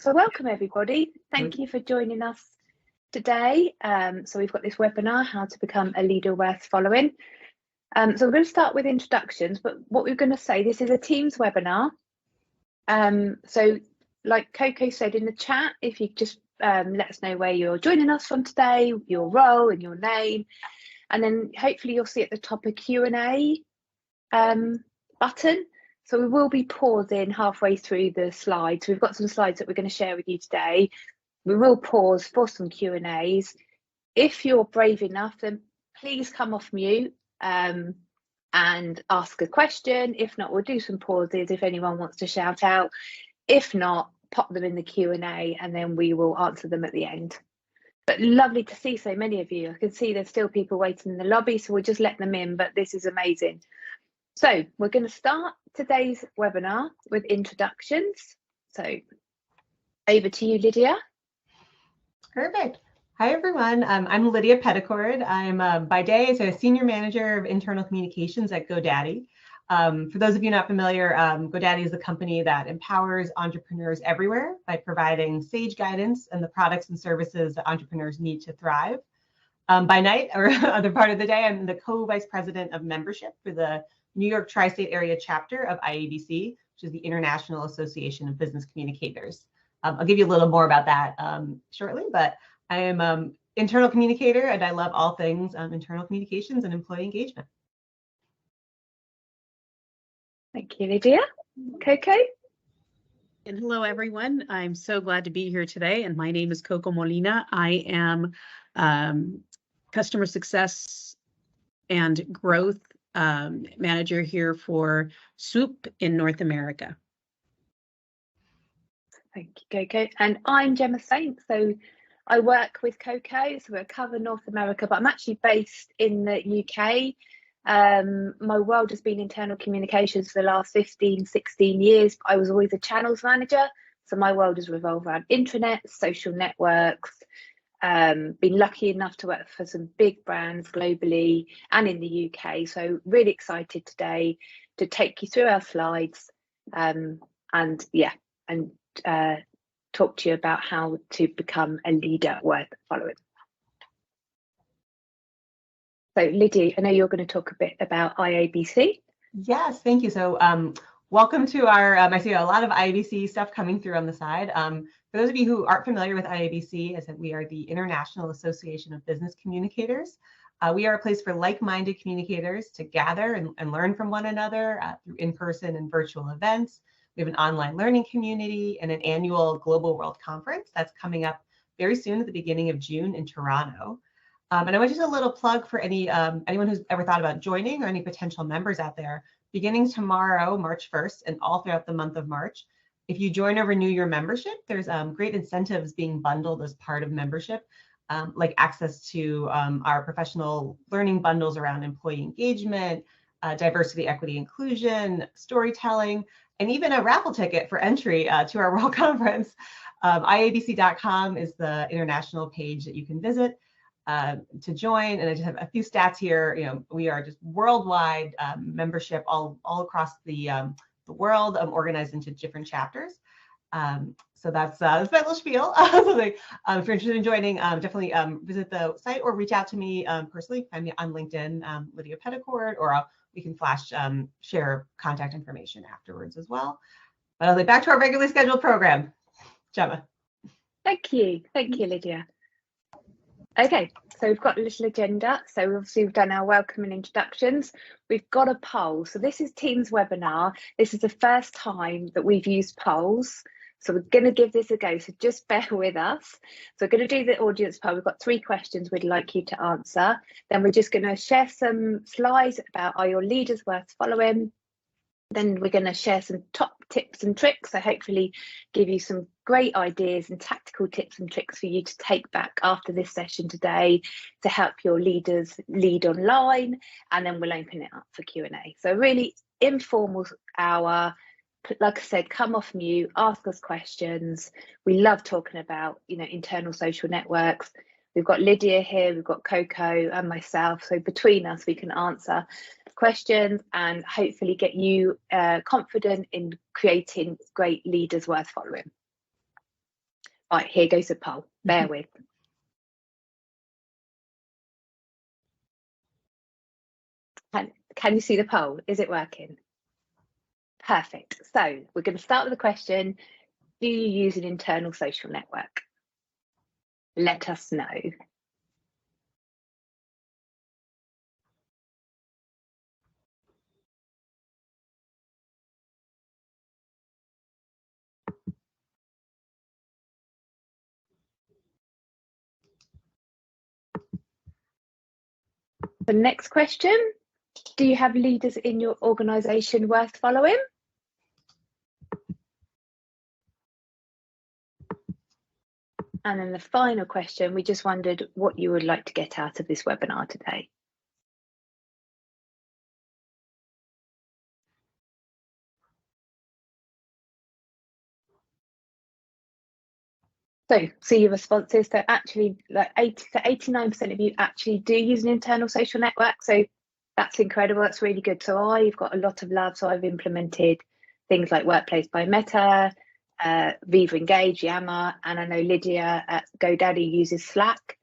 So welcome everybody. Thank you for joining us today. So we've got this webinar, how to become a leader worth following. So we're going to start with introductions, but what we're going to say, this is a Teams webinar. So like Coco said in the chat, if you just let us know where you're joining us from today, your role and your name, and then hopefully you'll see at the top a Q&A button. So we will be pausing halfway through the slides. We've got some slides that we're going to share with you today. We will pause for some Q&As. If you're brave enough, then please come off mute and ask a question. If not, we'll do some pauses if anyone wants to shout out. If not, pop them in the Q&A and then we will answer them at the end. But lovely to see so many of you. I can see there's still people waiting in the lobby, so we'll just let them in, but this is amazing. So we're going to start today's webinar with introductions. So over to you, Lydia. Perfect. Hi, everyone. I'm Lydia Peddicord. I'm by day as a senior manager of internal communications at GoDaddy. For those of you not familiar, GoDaddy is a company that empowers entrepreneurs everywhere by providing sage guidance and the products and services that entrepreneurs need to thrive. By night or other part of the day, I'm the co-vice president of membership for the New York Tri-State Area chapter of IABC, which is the International Association of Business Communicators. I'll give you a little more about that shortly, but I am internal communicator and I love all things internal communications and employee engagement. Thank you, Lydia. Coco? And hello, everyone. I'm so glad to be here today. And my name is Coco Molina. I am customer success and growth manager here for SWOOP in North America. Thank you, Coco. And I'm Gemma Saint. So I work with Coco, so we cover North America, but I'm actually based in the UK. My world has been internal communications for the last 15, 16 years. I was always a channels manager. So my world has revolved around intranet, social networks, been lucky enough to work for some big brands globally and in the UK. So really excited today to take you through our slides and talk to you about how to become a leader worth following. So Lydia, I know you're going to talk a bit about IABC. Yes, thank you. So welcome to our, I see a lot of IABC stuff coming through on the side. For those of you who aren't familiar with IABC, I said we are the International Association of Business Communicators. We are a place for like-minded communicators to gather and learn from one another through in-person and virtual events. We have an online learning community and an annual Global World Conference that's coming up very soon at the beginning of June in Toronto. And I want just a little plug for anyone who's ever thought about joining or any potential members out there. Beginning tomorrow, March 1st, and all throughout the month of March, if you join or renew your membership, there's great incentives being bundled as part of membership, like access to our professional learning bundles around employee engagement, diversity, equity, inclusion, storytelling, and even a raffle ticket for entry to our World Conference. IABC.com is the international page that you can visit to join. And I just have a few stats here. You know, we are just worldwide membership all across the world, organized into different chapters. So that's my little spiel. So if you're interested in joining, definitely visit the site or reach out to me personally. Find me on LinkedIn, Lydia Peddicord, or we can share contact information afterwards as well. But I'll back to our regularly scheduled program. Gemma. Thank you, Lydia. Okay, so we've got a little agenda. So obviously we've done our welcome and introductions. We've got a poll. So this is Teams webinar. This is the first time that we've used polls. So we're going to give this a go. So just bear with us. So we're going to do the audience poll. We've got 3 questions we'd like you to answer. Then we're just going to share some slides about are your leaders worth following. Then we're going to share some top tips and tricks. So hopefully give you some great ideas and tactical tips and tricks for you to take back after this session today to help your leaders lead online. And then we'll open it up for Q&A. So really informal hour. Like I said, come off mute, ask us questions. We love talking about, internal social networks. We've got Lydia here, we've got Coco and myself. So between us, we can answer questions and hopefully get you confident in creating great leaders worth following. Right, here goes the poll. Bear with. Can you see the poll? Is it working? Perfect. So we're going to start with the question, do you use an internal social network? Let us know. The next question, do you have leaders in your organisation worth following? And then the final question, we just wondered what you would like to get out of this webinar today. So see your responses. So actually, like 89% of you actually do use an internal social network. So that's incredible. That's really good. So I've got a lot of love. So I've implemented things like Workplace by Meta, Viva Engage, Yammer, and I know Lydia at GoDaddy uses Slack.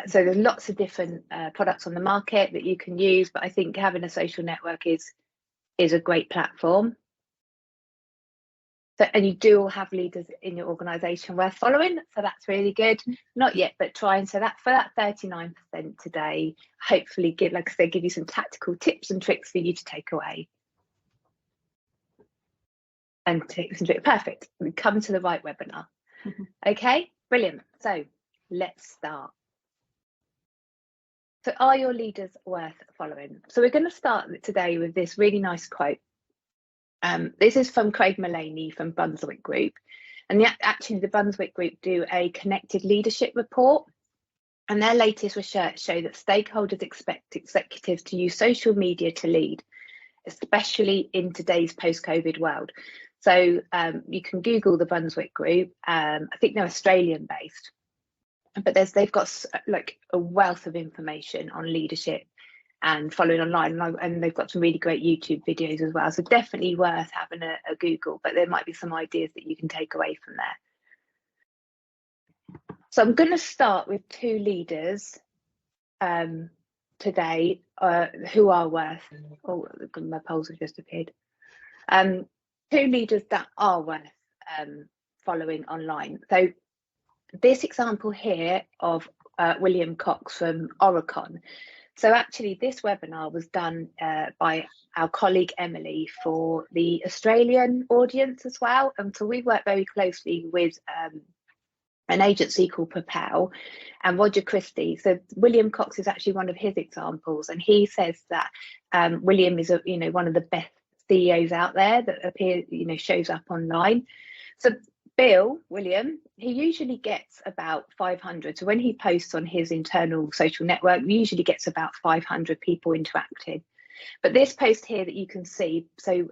So there's lots of different products on the market that you can use, but I think having a social network is a great platform. So, and you do all have leaders in your organisation worth following, so that's really good. Not yet, but try. And so that for that 39% today, hopefully give, like I said, give you some tactical tips and tricks for you to take away. And tips and tricks. Perfect. We come to the right webinar. Okay, brilliant. So let's start. So are your leaders worth following? So we're going to start today with this really nice quote. This is from Craig Mullaney from Brunswick Group. And actually the Brunswick Group do a connected leadership report. And their latest research show that stakeholders expect executives to use social media to lead, especially in today's post-COVID world. So you can Google the Brunswick Group. I think they're Australian based, but they've got like a wealth of information on leadership and following online, and they've got some really great YouTube videos as well. So definitely worth having a Google, but there might be some ideas that you can take away from there. So I'm going to start with two leaders today who are worth, oh, my polls have just appeared. Two leaders that are worth following online. So this example here of William Cox from Oricon. So actually this webinar was done by our colleague Emily for the Australian audience as well. And so we work very closely with an agency called Propel and Roger Christie. So William Cox is actually one of his examples, and he says that William is one of the best CEOs out there that shows up online. So William, he usually gets about 500. So when he posts on his internal social network, he usually gets about 500 people interacting. But this post here that you can see, so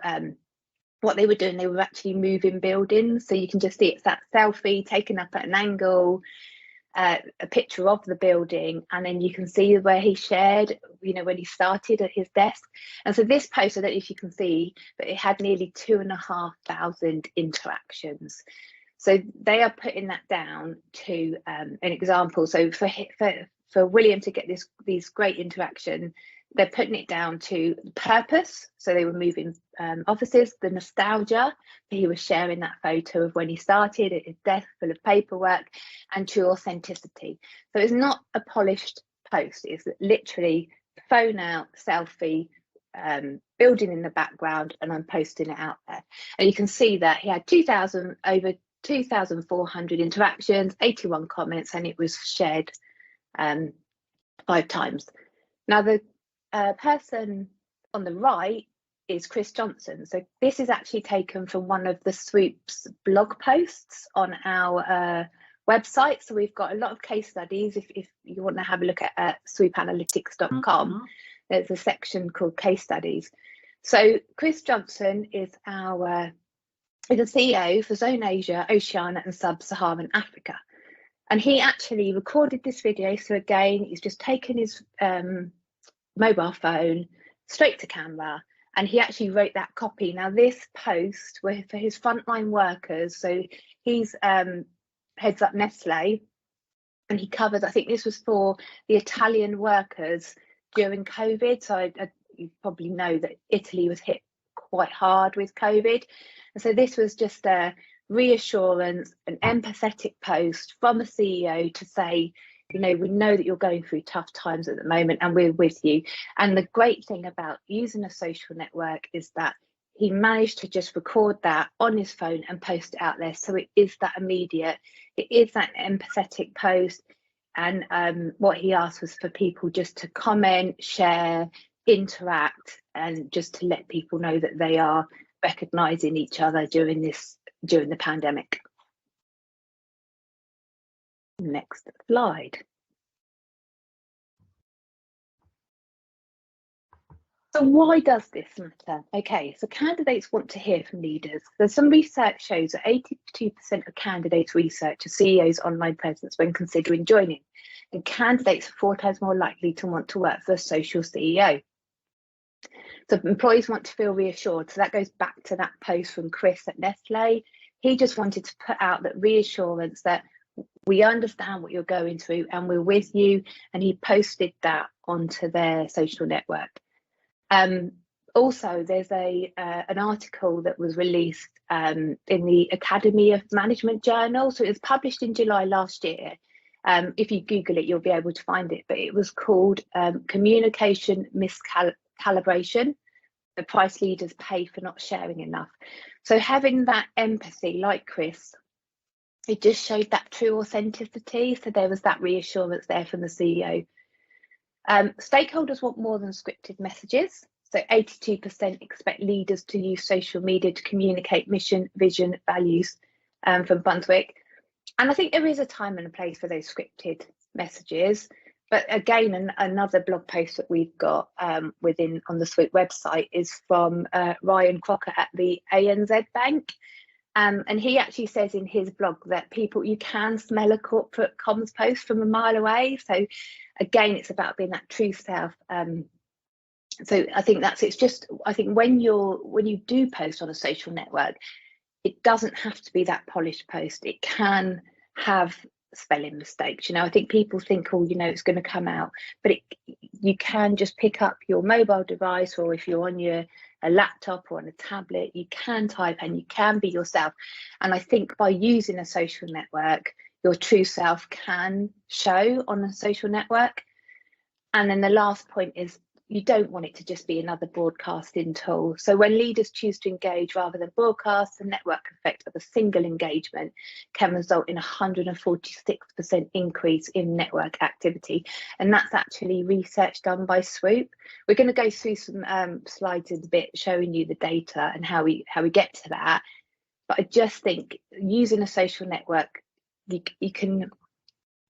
what they were doing, they were actually moving buildings. So you can just see it's that selfie taken up at an angle, a picture of the building, and then you can see where he shared, when he started at his desk. And so this post, I don't know if you can see, but it had nearly 2,500 interactions. So they are putting that down to an example. So for William to get these great interaction, they're putting it down to purpose. So they were moving offices, the nostalgia. He was sharing that photo of when he started at his desk full of paperwork, and true authenticity. So it's not a polished post. It's literally phone out, selfie, building in the background, and I'm posting it out there. And you can see that he had over 2,400 interactions, 81 comments, and it was shared 5 times. Now the person on the right is Chris Johnson. So this is actually taken from one of the Swoop's blog posts on our website. So we've got a lot of case studies. If you want to have a look at swoopanalytics.com, there's a section called case studies. So Chris Johnson is a CEO for Zone Asia, Oceania and Sub-Saharan Africa. And he actually recorded this video. So again, he's just taken his mobile phone straight to camera, and he actually wrote that copy. Now this post were for his frontline workers. So he's heads up Nestle, and he covers, I think this was for the Italian workers during COVID. So you probably know that Italy was hit quite hard with COVID. And so this was just a reassurance, an empathetic post from a CEO to say, you know, we know that you're going through tough times at the moment and we're with you. And the great thing about using a social network is that he managed to just record that on his phone and post it out there. So it is that immediate, it is that empathetic post. And what he asked was for people just to comment, share, interact, and just to let people know that they are recognising each other during the pandemic. Next slide. So why does this matter? Okay, so candidates want to hear from leaders. There's some research shows that 82% of candidates research a CEO's online presence when considering joining, and candidates are 4 times more likely to want to work for a social CEO. So employees want to feel reassured. So that goes back to that post from Chris at Nestle. He just wanted to put out that reassurance that we understand what you're going through and we're with you. And he posted that onto their social network. Also, there's an article that was released in the Academy of Management Journal. So it was published in July last year. If you Google it, you'll be able to find it. But it was called Communication Miscalibration, the price leaders pay for not sharing enough. So having that empathy, like Chris, it just showed that true authenticity. So there was that reassurance there from the CEO. Stakeholders want more than scripted messages. So 82% expect leaders to use social media to communicate mission, vision, values from Brunswick. And I think there is a time and a place for those scripted messages. But again, another blog post that we've got on the SWOOP website is from Ryan Crocker at the ANZ Bank. And he actually says in his blog that you can smell a corporate comms post from a mile away. So again, it's about being that true self. So I think I think when you do post on a social network, it doesn't have to be that polished post. It can have spelling mistakes. You know, I think people think, oh, you know, it's going to come out, but you can just pick up your mobile device, or if you're on a laptop or on a tablet, you can type and you can be yourself. And I think by using a social network, your true self can show on a social network. And then the last point is, you don't want it to just be another broadcasting tool. So when leaders choose to engage rather than broadcast, the network effect of a single engagement can result in a 146% increase in network activity. And that's actually research done by SWOOP. We're going to go through some slides in a bit showing you the data and how we get to that. But I just think using a social network, you can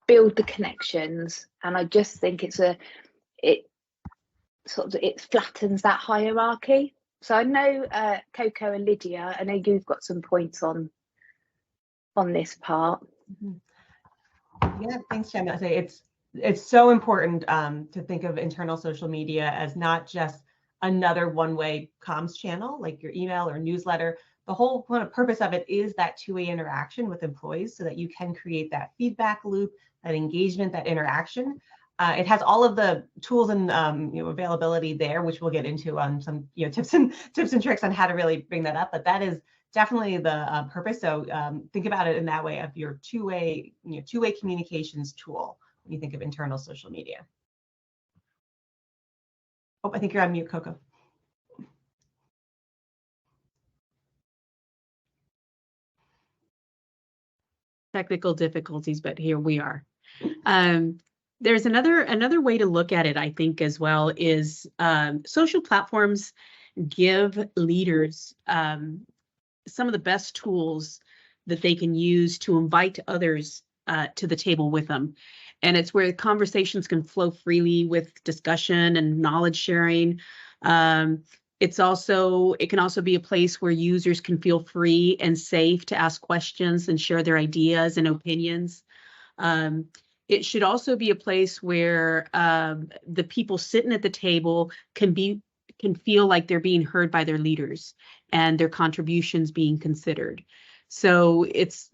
build the connections. And I just think it flattens that hierarchy. So I know Coco and Lydia, I know you've got some points on this part. Yeah, thanks, Gemma. It's so important to think of internal social media as not just another one-way comms channel like your email or newsletter. The whole kind of purpose of it is that two-way interaction with employees so that you can create that feedback loop, that engagement, that interaction. It has all of the tools and availability there, which we'll get into on some tips and tricks on how to really bring that up. But that is definitely the purpose. So think about it in that way, of your two-way communications tool when you think of internal social media. Oh, I think you're on mute, Coco. Technical difficulties, but here we are. There's another way to look at it, I think, as well, is social platforms give leaders some of the best tools that they can use to invite others to the table with them. And it's where conversations can flow freely with discussion and knowledge sharing. It can also be a place where users can feel free and safe to ask questions and share their ideas and opinions. It should also be a place where the people sitting at the table can feel like they're being heard by their leaders and their contributions being considered. So it's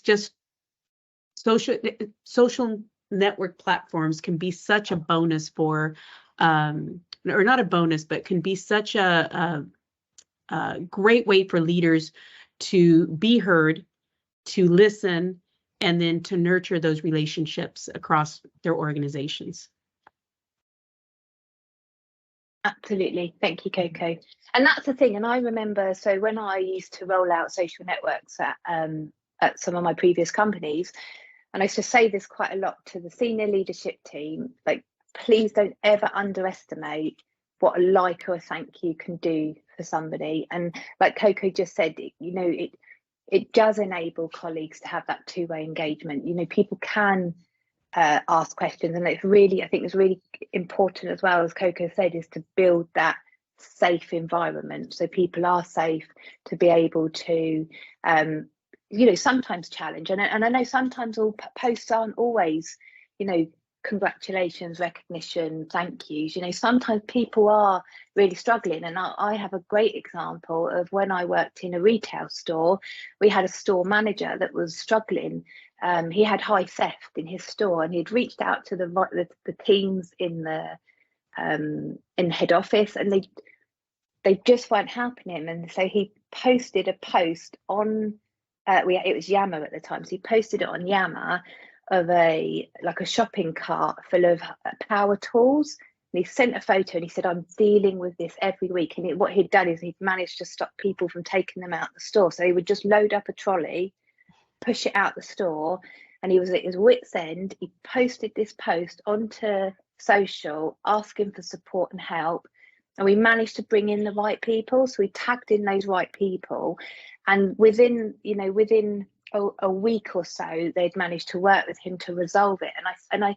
just social network platforms can be such a bonus for, or not a bonus, but can be such a great way for leaders to be heard, to listen, and then to nurture those relationships across their organizations. Absolutely. Thank you, Coco. And that's the thing. And I remember, so when I used to roll out social networks at some of my previous companies, and I used to say this quite a lot to the senior leadership team, like, please don't ever underestimate what a like or a thank you can do for somebody. And like Coco just said, you know, it does enable colleagues to have that two-way engagement. You know, people can ask questions, and it's really, I think it's really important as well, as Coco said, is to build that safe environment so people are safe to be able to you know, sometimes challenge, and I know sometimes all posts aren't always, you know, congratulations, recognition, thank yous. You know, sometimes people are really struggling, and I have a great example of when I worked in a retail store. We had a store manager that was struggling. He had high theft in his store, and he'd reached out to the teams in the head office, and they just weren't helping him. And so he posted a post on it was Yammer at the time, so he posted it on Yammer of a shopping cart full of power tools, and he sent a photo and he said, I'm dealing with this every week. And what he'd done is he'd managed to stop people from taking them out the store, so he would just load up a trolley, push it out the store, and he was at his wit's end. He posted this post onto social asking for support and help, and we managed to bring in the right people. So we tagged in those right people, and within a week or so they'd managed to work with him to resolve it. And I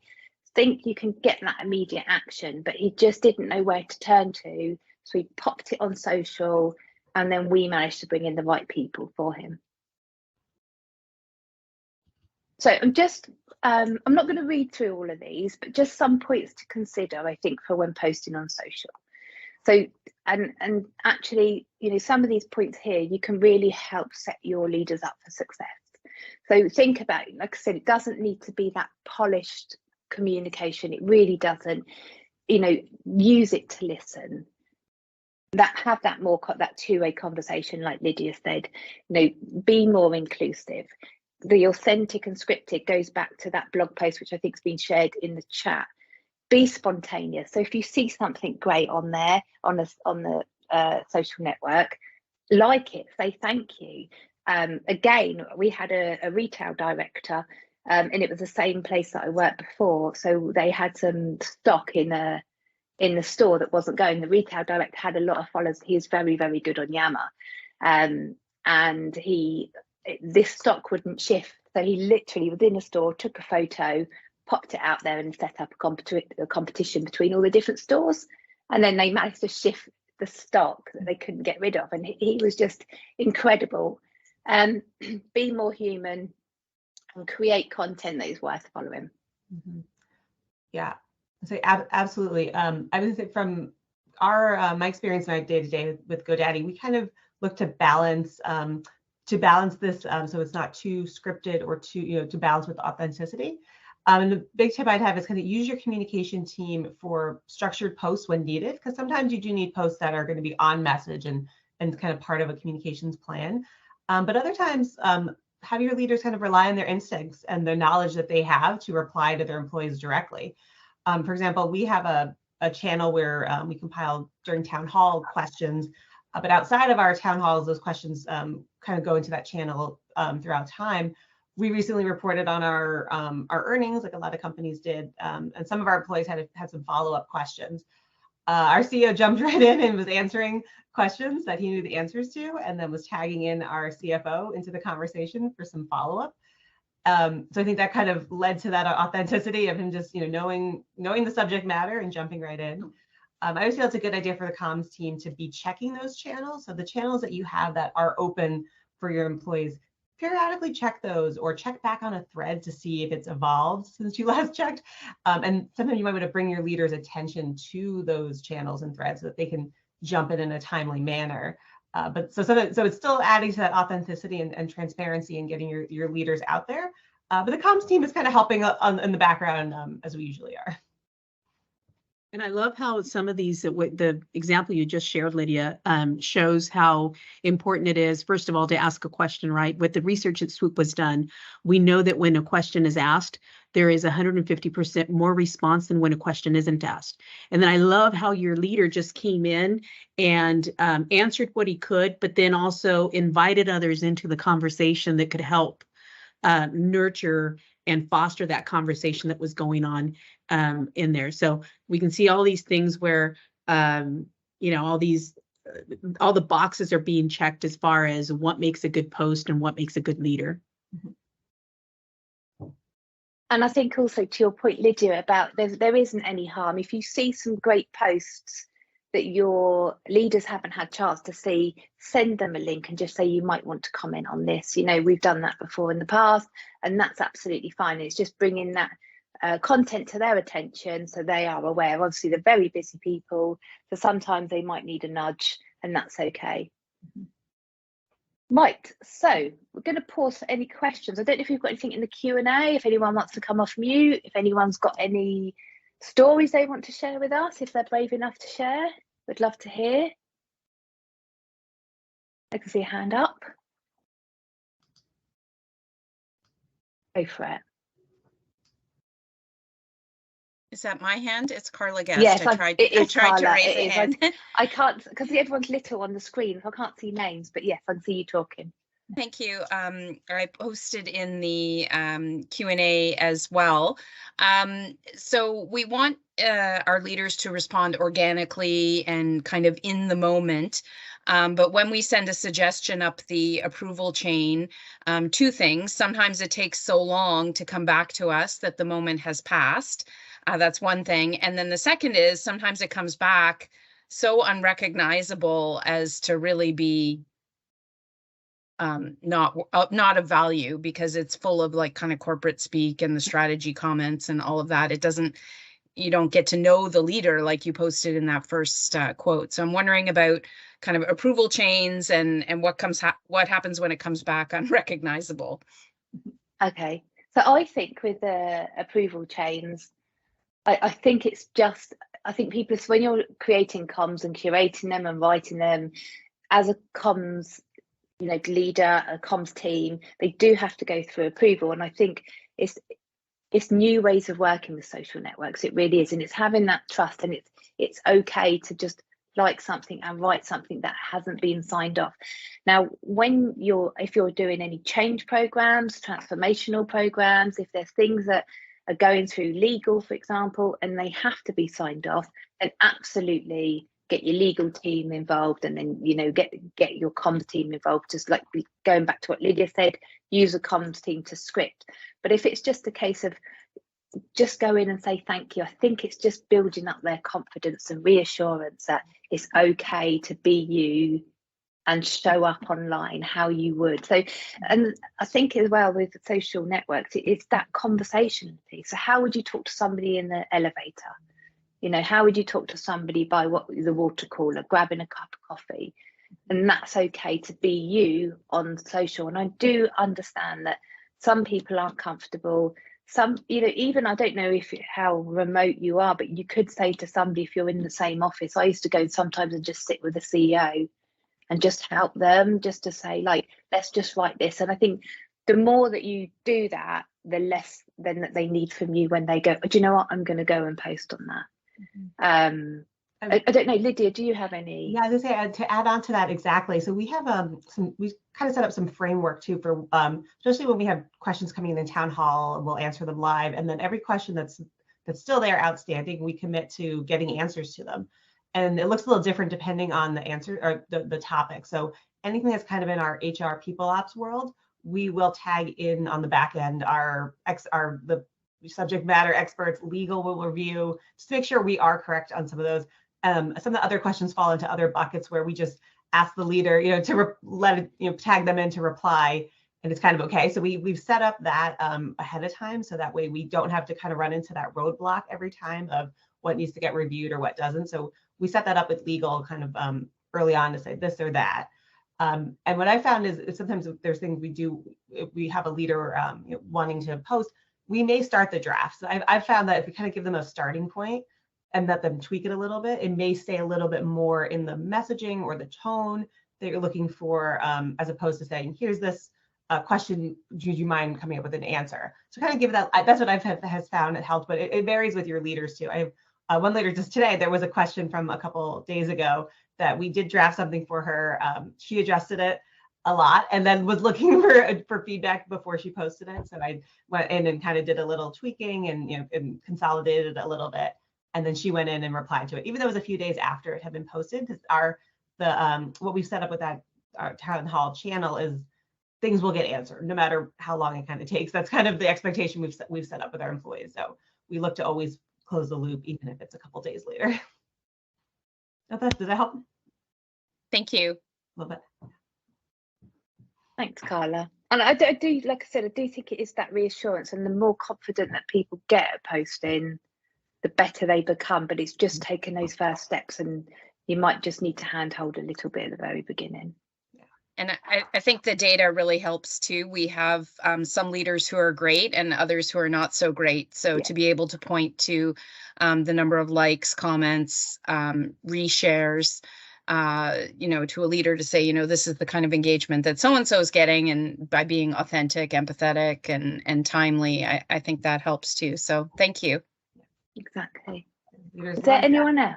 think you can get that immediate action, but he just didn't know where to turn to, so he popped it on social, and then we managed to bring in the right people for him. So I'm not going to read through all of these, but just some points to consider, I think, for when posting on social. So, and actually, you know, some of these points here, you can really help set your leaders up for success. So think about it. Like I said, it doesn't need to be that polished communication. It really doesn't. You know, use it to listen. Have that two-way conversation, like Lydia said. You know, be more inclusive. The authentic and scripted goes back to that blog post, which I think has been shared in the chat. Be spontaneous. So if you see something great on there, on the social network, like it, say thank you. Again, we had a retail director, and it was the same place that I worked before. So they had some stock in the store that wasn't going. The retail director had a lot of followers. He is very, very good on Yammer, and this stock wouldn't shift. So he literally within the store took a photo, popped it out there, and set up a competition between all the different stores, and then they managed to shift the stock that they couldn't get rid of, and he was just incredible. Be more human and create content that is worth following. Mm-hmm. Yeah, so absolutely. I would say from my experience in our day-to-day with GoDaddy, we kind of look to balance this so it's not too scripted or to balance with authenticity. And the big tip I'd have is kind of use your communication team for structured posts when needed, because sometimes you do need posts that are going to be on message and kind of part of a communications plan. But other times, have your leaders kind of rely on their instincts and the knowledge that they have to reply to their employees directly. For example, we have a channel where we compile during town hall questions, but outside of our town halls, those questions kind of go into that channel throughout time. We recently reported on our earnings, like a lot of companies did, and some of our employees had some follow-up questions. Our CEO jumped right in and was answering questions that he knew the answers to, and then was tagging in our CFO into the conversation for some follow-up. So I think that kind of led to that authenticity of him just knowing the subject matter and jumping right in. I always feel it's a good idea for the comms team to be checking those channels. So the channels that you have that are open for your employees, periodically check those, or check back on a thread to see if it's evolved since you last checked. And sometimes you might want to bring your leaders' attention to those channels and threads so that they can jump in a timely manner. So it's still adding to that authenticity and transparency and getting your leaders out there. But the comms team is kind of helping in the background as we usually are. And I love how some of these, the example you just shared, Lydia, shows how important it is, first of all, to ask a question, right? With the research that SWOOP was done, we know that when a question is asked, there is 150% more response than when a question isn't asked. And then I love how your leader just came in and answered what he could, but then also invited others into the conversation that could help nurture and foster that conversation that was going on in there. So we can see all these things where, all the boxes are being checked as far as what makes a good post and what makes a good leader. And I think also to your point, Lydia, about there isn't any harm. If you see some great posts that your leaders haven't had chance to see, send them a link and just say you might want to comment on this. We've done that before in the past, and that's absolutely fine. It's just bringing that content to their attention so they are aware. Obviously, they're very busy people, so sometimes they might need a nudge, and that's okay. Right, so we're going to pause for any questions. I don't know if you've got anything in the Q&A, if anyone wants to come off mute, if anyone's got any stories they want to share with us, if they're brave enough to share. We'd love to hear. I can see a hand up. Go for it. Is that my hand? It's Carla Guest. Yes, I tried to raise a hand. I can't, because everyone's little on the screen, so I can't see names, but yes, I can see you talking. Thank you. I posted in the Q&A as well. So we want our leaders to respond organically and kind of in the moment. But when we send a suggestion up the approval chain, two things. Sometimes it takes so long to come back to us that the moment has passed. That's one thing. And then the second is sometimes it comes back so unrecognizable as to really be not of value, because it's full of like kind of corporate speak and the strategy comments and all of that. You don't get to know the leader like you posted in that first quote. So I'm wondering about kind of approval chains and what happens when it comes back unrecognizable. Okay, so I think with the approval chains, I think it's just, I think people, when you're creating comms and curating them and writing them as a comms leader, a comms team, they do have to go through approval. And I think it's new ways of working with social networks. It really is. And it's having that trust, and it's okay to just like something and write something that hasn't been signed off. Now, if you're doing any change programs, transformational programs, if there's things that are going through legal, for example, and they have to be signed off, then absolutely get your legal team involved, and then get your comms team involved. Just like going back to what Lydia said, use a comms team to script. But if it's just a case of just go in and say thank you, I think it's just building up their confidence and reassurance that it's okay to be you and show up online how you would. So, and I think as well with the social networks, it's that conversation piece. So how would you talk to somebody in the elevator? How would you talk to somebody by the water cooler, grabbing a cup of coffee? And that's okay to be you on social. And I do understand that some people aren't comfortable. Some, even I don't know how remote you are, but you could say to somebody, if you're in the same office, I used to go sometimes and just sit with the CEO and just help them, just to say, like, let's just write this. And I think the more that you do that, the less then that they need from you when they go, do you know what, I'm going to go and post on that. I don't know, Lydia, do you have any? Yeah, I was going to say, to add on to that, exactly. So we have we kind of set up some framework too for especially when we have questions coming in the town hall, and we'll answer them live. And then every question that's still there outstanding, we commit to getting answers to them. And it looks a little different depending on the answer or the topic. So anything that's kind of in our HR people ops world, we will tag in on the back end the subject matter experts, legal will review, just to make sure we are correct on some of those. Some of the other questions fall into other buckets where we just ask the leader, to let it, tag them in to reply, and it's kind of okay. So we've set up that ahead of time, so that way we don't have to kind of run into that roadblock every time of what needs to get reviewed or what doesn't. So we set that up with legal kind of early on to say this or that. And what I found is sometimes if there's things we do, if we have a leader wanting to post, we may start the draft. So I've found that if we kind of give them a starting point and let them tweak it a little bit, it may stay a little bit more in the messaging or the tone that you're looking for, as opposed to saying, here's this question, do you mind coming up with an answer? So kind of give that, that's what I've has found it helped, but it varies with your leaders too. I have one leader just today, there was a question from a couple days ago that we did draft something for her. She adjusted it a lot and then was looking for feedback before she posted it. So I went in and kind of did a little tweaking and, and consolidated it a little bit. And then she went in and replied to it, even though it was a few days after it had been posted, because what we've set up with that our town hall channel is things will get answered no matter how long it kind of takes. That's kind of the expectation we've set up with our employees. So we look to always close the loop, even if it's a couple days later. Does that help? Thank you. A little bit. Thanks, Carla. And I do, like I said, I do think it is that reassurance, and the more confident that people get at posting, the better they become. But it's just taking those first steps, and you might just need to handhold a little bit at the very beginning. And I think the data really helps too. We have some leaders who are great and others who are not so great. So to be able to point to the number of likes, comments, reshares, to a leader to say, this is the kind of engagement that so-and-so is getting, and by being authentic, empathetic, and timely, I think that helps too. So thank you. Exactly. Is there anyone else?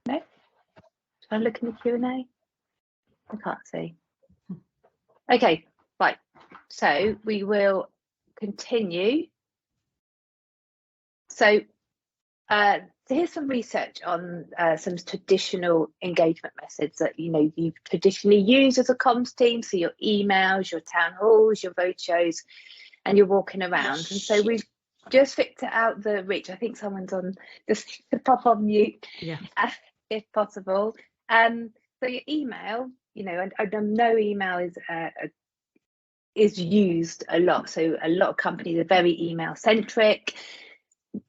No? I look in the Q&A? I can't see. Okay, right. So we will continue. So here's some research on some traditional engagement methods that you've traditionally used as a comms team. So your emails, your town halls, your roadshows, and you're walking around. And so we've just figured out the reach. I think someone's on, just to pop on mute, if possible. So your email, I know email is used a lot. So a lot of companies are very email centric.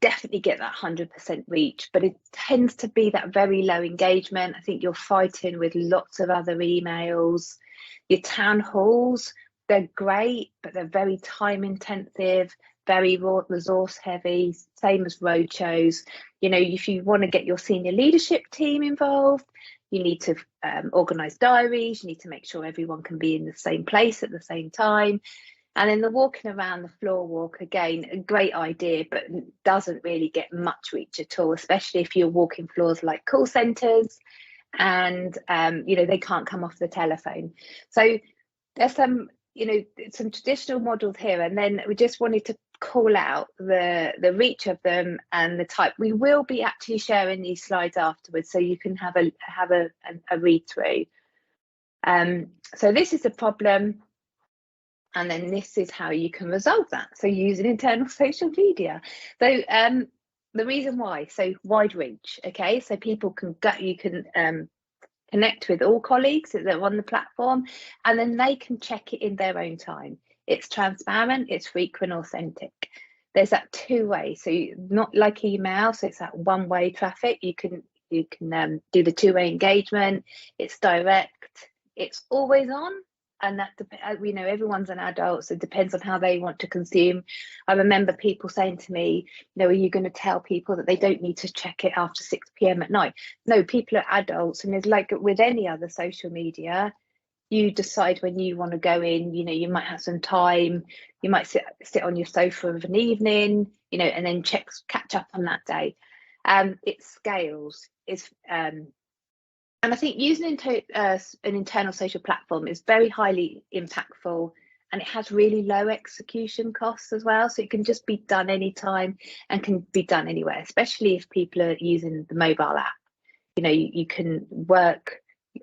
Definitely get that 100% reach, but it tends to be that very low engagement. I think you're fighting with lots of other emails. Your town halls, they're great, but they're very time intensive, very resource heavy, same as roadshows. If you want to get your senior leadership team involved, you need to organise diaries, you need to make sure everyone can be in the same place at the same time. And then the walking around the floor walk, again, a great idea, but doesn't really get much reach at all, especially if you're walking floors like call centres and, they can't come off the telephone. So there's some traditional models here, and then we just wanted to call out the reach of them and the type. We will be actually sharing these slides afterwards, so you can have a read through. So this is a problem, and then this is how you can resolve that. So using internal social media. So the reason why, so wide reach. Okay, so people can connect with all colleagues that are on the platform, and then they can check it in their own time. It's transparent, it's frequent, authentic. There's that two-way, so not like email, so it's that one-way traffic. You can do the two-way engagement. It's direct, it's always on, and that everyone's an adult, so it depends on how they want to consume. I remember people saying to me, are you going to tell people that they don't need to check it after 6 p.m. at night? No, people are adults, and it's like with any other social media, you decide when you want to go in. You might have some time, you might sit on your sofa of an evening, and then catch up on that day. It scales. And I think using an internal social platform is very highly impactful, and it has really low execution costs as well. So it can just be done anytime and can be done anywhere, especially if people are using the mobile app. You can work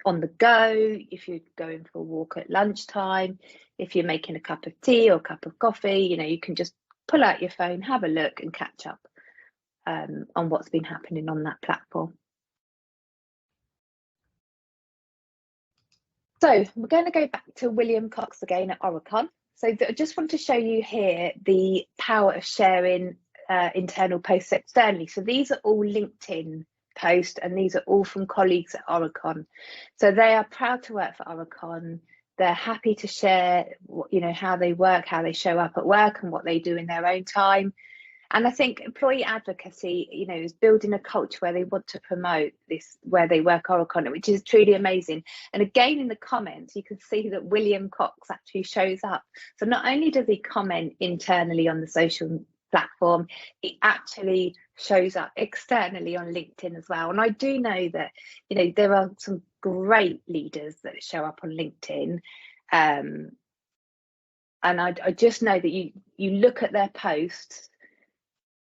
on the go, if you're going for a walk at lunchtime, if you're making a cup of tea or a cup of coffee, you can just pull out your phone, have a look, and catch up on what's been happening on that platform. So we're going to go back to William Cox again at Oricon. So I just want to show you here the power of sharing internal posts externally. So these are all LinkedIn post, and these are all from colleagues at Oricon. So they are proud to work for Oricon. They're happy to share, how they work, how they show up at work, and what they do in their own time. And I think employee advocacy, is building a culture where they want to promote this, where they work Oricon, which is truly amazing. And again, in the comments, you can see that William Cox actually shows up. So not only does he comment internally on the social platform, he actually shows up externally on LinkedIn as well. And I do know that, there are some great leaders that show up on LinkedIn. And I just know that you look at their posts,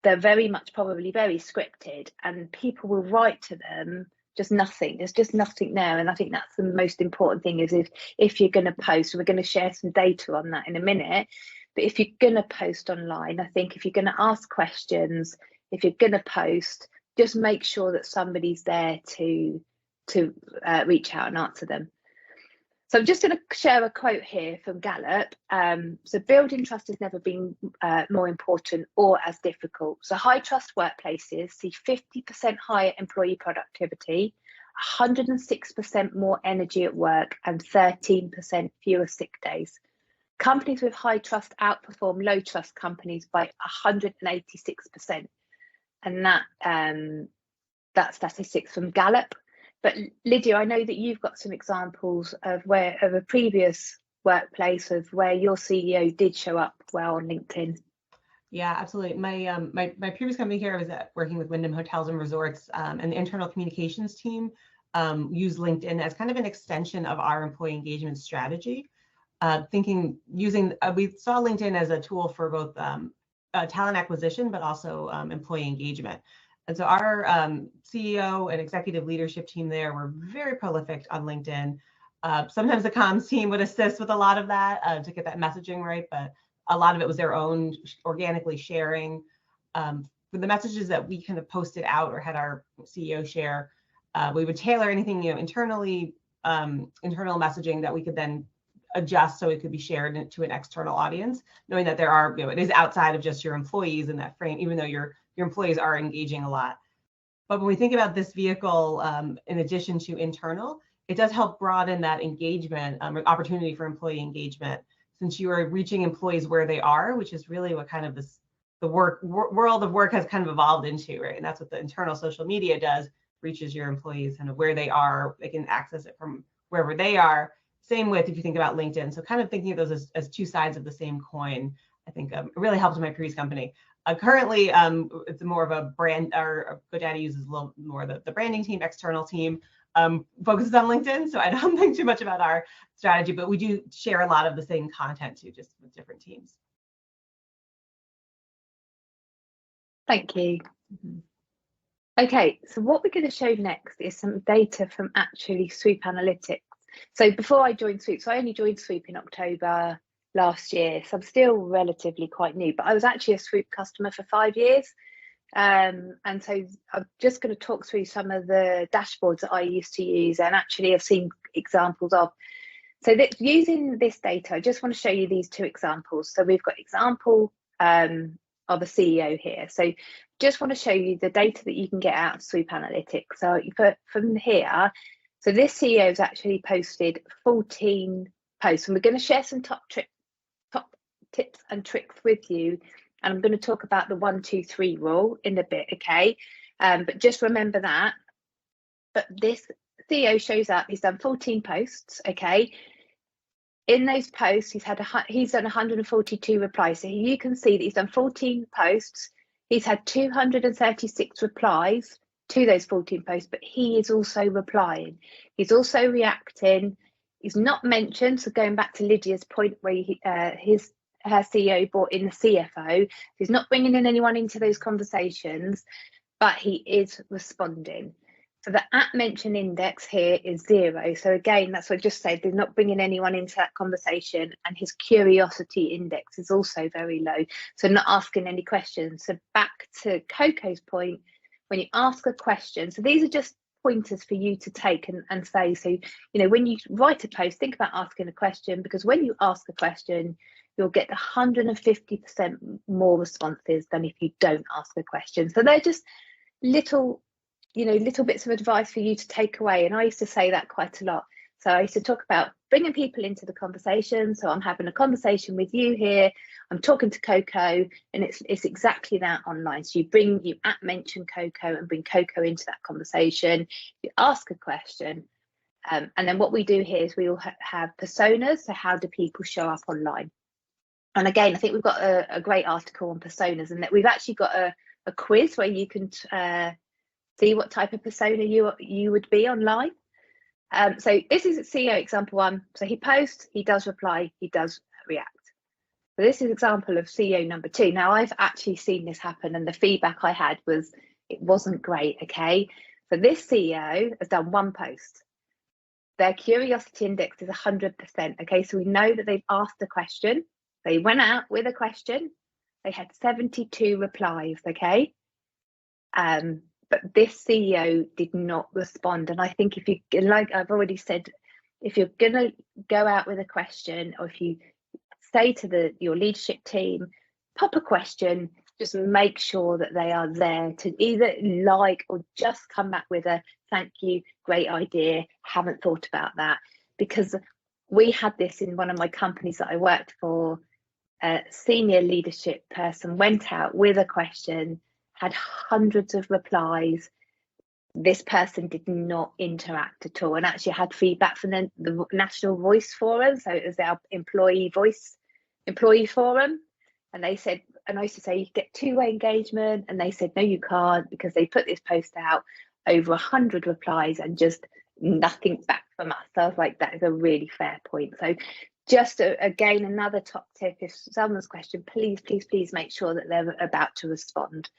they're very much probably very scripted, and people will write to them just nothing. There's just nothing there. And I think that's the most important thing, is if you're going to post, we're going to share some data on that in a minute, but if you're going to post online, I think if you're going to ask questions, if you're going to post, just make sure that somebody's there to reach out and answer them. So I'm just going to share a quote here from Gallup. So building trust has never been more important or as difficult. So high trust workplaces see 50% higher employee productivity, 106% more energy at work, and 13% fewer sick days. Companies with high trust outperform low trust companies by 186%. And that's statistics from Gallup. But Lydia, I know that you've got some examples of a previous workplace of where your CEO did show up well on LinkedIn. Yeah, absolutely. My previous company here, I was working with Wyndham Hotels and Resorts, and the internal communications team used LinkedIn as kind of an extension of our employee engagement strategy. We saw LinkedIn as a tool for both talent acquisition, but also employee engagement. And so our CEO and executive leadership team there were very prolific on LinkedIn. Sometimes the comms team would assist with a lot of that to get that messaging right, but a lot of it was their own organically sharing. For the messages that we kind of posted out or had our CEO share, we would tailor anything internally, internal messaging that we could then adjust so it could be shared to an external audience, knowing that there are, it is outside of just your employees in that frame, even though your employees are engaging a lot. But when we think about this vehicle, in addition to internal, it does help broaden that engagement, opportunity for employee engagement, since you are reaching employees where they are, which is really what kind of the world of work has kind of evolved into, right? And that's what the internal social media does, reaches your employees kind of where they are. They can access it from wherever they are. Same with if you think about LinkedIn. So kind of thinking of those as two sides of the same coin, I think it really helped in my previous company. Currently, it's more of a brand, or GoDaddy uses a little more the branding team, external team focuses on LinkedIn. So I don't think too much about our strategy, but we do share a lot of the same content too, just with different teams. Thank you. Mm-hmm. Okay, so what we're going to show next is some data from actually SWOOP Analytics. So before I joined SWOOP, so I only joined SWOOP in October last year, so I'm still relatively quite new, but I was actually a SWOOP customer for 5 years. And so I'm just going to talk through some of the dashboards that I used to use and actually I've seen examples of. So that using this data, I just want to show you these two examples. So we've got example of a CEO here. So just want to show you the data that you can get out of SWOOP Analytics. So from here, so this CEO has actually posted 14 posts, and we're going to share some top tips and tricks with you. And I'm going to talk about the 1, 2, 3 rule in a bit, okay? But just remember that. But this CEO shows up, he's done 14 posts, okay? In those posts, he's done 142 replies. So you can see that he's done 14 posts. He's had 236 replies to those 14 posts, but he is also replying. He's also reacting. He's not mentioned. So going back to Lydia's point where her CEO brought in the CFO, he's not bringing in anyone into those conversations, but he is responding. So the @mention index here is 0. So again, that's what I just said, they're not bringing anyone into that conversation, and his curiosity index is also very low. So not asking any questions. So back to Coco's point, when you ask a question, so these are just pointers for you to take and say, so, when you write a post, think about asking a question, because when you ask a question, you'll get 150% more responses than if you don't ask a question. So they're just little little bits of advice for you to take away. And I used to say that quite a lot. So I used to talk about bringing people into the conversation. So I'm having a conversation with you here. I'm talking to Coco, and it's exactly that online. So you mention Coco and bring Coco into that conversation. You ask a question. And then what we do here is we all have personas. So how do people show up online? And again, I think we've got a great article on personas, and that we've actually got a quiz where you can see what type of persona you would be online. So this is CEO example 1. So he posts, he does reply, he does react. So this is example of CEO number 2. Now I've actually seen this happen, and the feedback I had was it wasn't great. Okay, so this CEO has done 1 post. Their curiosity index is 100%. Okay, so we know that they've asked a question. They went out with a question. They had 72 replies. Okay, but this CEO did not respond. And I think if you, like I've already said, if you're going to go out with a question, or if you say to your leadership team, pop a question, just make sure that they are there to either like or just come back with a thank you, great idea, haven't thought about that. Because we had this in one of my companies that I worked for. A senior leadership person went out with a question, had hundreds of replies. This person did not interact at all, and actually had feedback from the National Voice Forum. So it was our employee forum. And they said, and I used to say, you get 2-way engagement. And they said, no, you can't, because they put this post out, over 100 replies and just nothing back from us. So I was like, that is a really fair point. So just again, another top tip, if someone's question, please make sure that they're about to respond.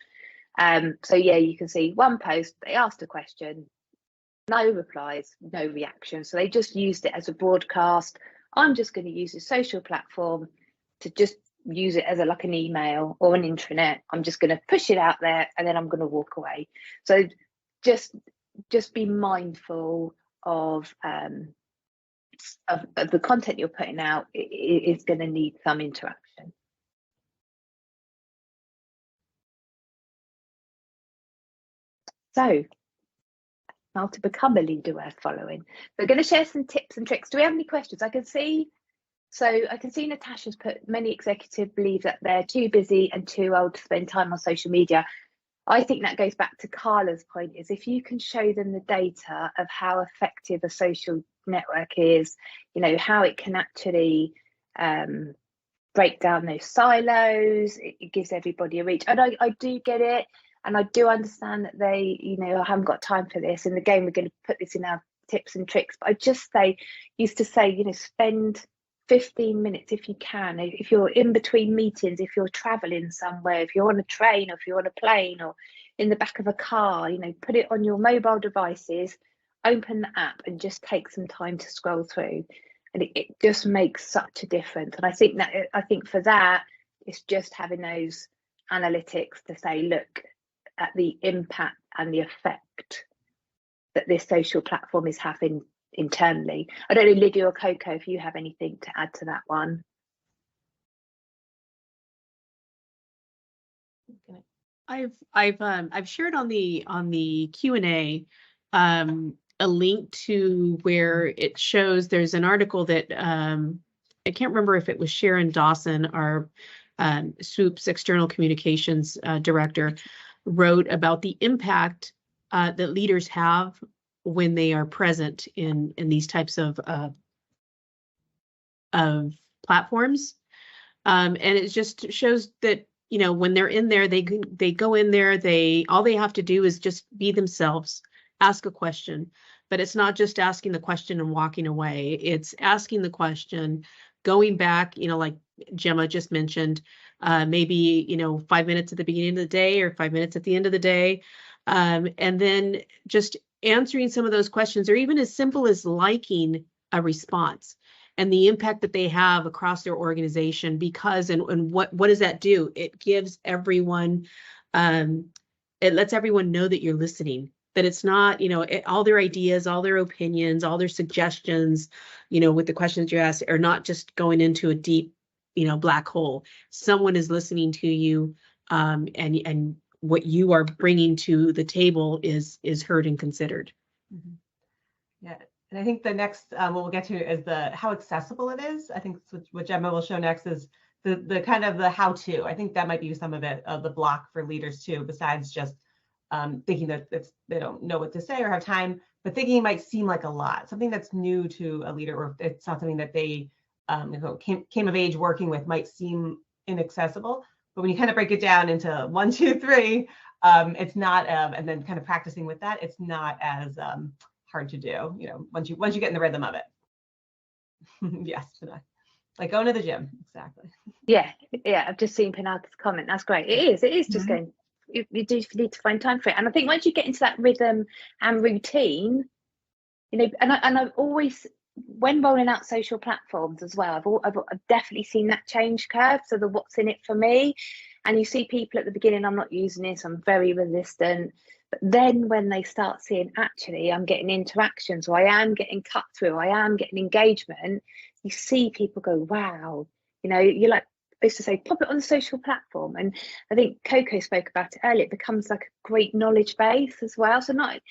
So yeah, you can see 1 post, they asked a question, no replies, no reaction. So they just used it as a broadcast. I'm just going to use a social platform to just use it as like an email or an intranet. I'm just going to push it out there, and then I'm going to walk away. So just be mindful of the content you're putting out. It is going to need some interaction. So how to become a leader worth following. We're going to share some tips and tricks. Do we have any questions? I can see Natasha's put, many executives believe that they're too busy and too old to spend time on social media. I think that goes back to Carla's point, is if you can show them the data of how effective a social network is, how it can actually break down those silos, it gives everybody a reach. And I do get it, and I do understand that they, I haven't got time for this. And again, we're going to put this in our tips and tricks, but I just used to say, spend 15 minutes if you can, if you're in between meetings, if you're traveling somewhere, if you're on a train, or if you're on a plane, or in the back of a car, put it on your mobile devices, open the app, and just take some time to scroll through. And it just makes such a difference. And I think for that, it's just having those analytics to say, look at the impact and the effect that this social platform is having internally. I don't know, Lydia or Coco, if you have anything to add to that one. I've shared on the Q&A a link to where it shows there's an article that I can't remember if it was Sharon Dawson, our SWOOP's external communications director, wrote about the impact that leaders have when they are present in these types of platforms, and it just shows that when they're in there, they go in there. All they have to do is just be themselves, ask a question, but it's not just asking the question and walking away. It's asking the question, going back, like Gemma just mentioned, maybe 5 minutes at the beginning of the day or 5 minutes at the end of the day, and then just answering some of those questions, or even as simple as liking a response and the impact that they have across their organization. Because and what does that do? It gives everyone, it lets everyone know that you're listening, that it's not, all their ideas, all their opinions, all their suggestions, with the questions you asked, are not just going into a deep, black hole. Someone is listening to you, and what you are bringing to the table is heard and considered. Mm-hmm. Yeah, and I think the next what we'll get to is how accessible it is. I think what Gemma will show next is the kind of the how-to. I think that might be some of it, of the block for leaders too, besides just thinking that they don't know what to say or have time, but thinking it might seem like a lot, something that's new to a leader, or it's not something that they came of age working with, might seem inaccessible. But when you kind of break it down into 1, 2, 3, it's not, and then kind of practicing with that, it's not as hard to do, once you get in the rhythm of it. Yes, like going to the gym. Exactly. Yeah, I've just seen Pinata's comment. That's great. It is just going, you do need to find time for it. And I think once you get into that rhythm and routine, and I've always, when rolling out social platforms as well, I've definitely seen that change curve. So the what's in it for me, and you see people at the beginning, I'm not using this, I'm very resistant. But then when they start seeing, actually, I'm getting interactions, or I am getting cut through, I am getting engagement, you see people go, wow, you're like, I used to say, pop it on the social platform. And I think Coco spoke about it earlier, it becomes like a great knowledge base as well. So not